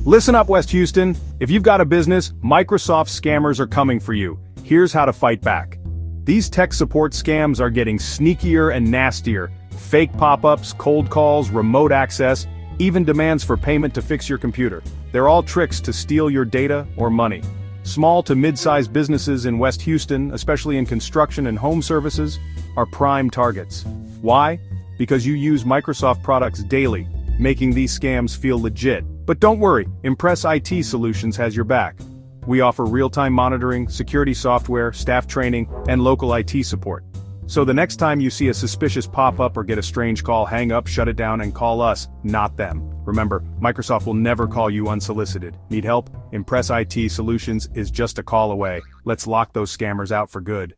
Listen up, West Houston. If you've got a business, Microsoft scammers are coming for you. Here's how to fight back. These tech support scams are getting sneakier and nastier. Fake pop-ups, cold calls, remote access, even demands for payment to fix your computer. They're all tricks to steal your data or money. Small to mid-sized businesses in West Houston, especially in construction and home services, are prime targets. Why? Because you use Microsoft products daily, making these scams feel legit. But don't worry, Impress IT Solutions has your back. We offer real-time monitoring, security software, staff training, and local IT support. So the next time you see a suspicious pop-up or get a strange call, hang up, shut it down, and call us, not them. Remember, Microsoft will never call you unsolicited. Need help? Impress IT Solutions is just a call away. Let's lock those scammers out for good.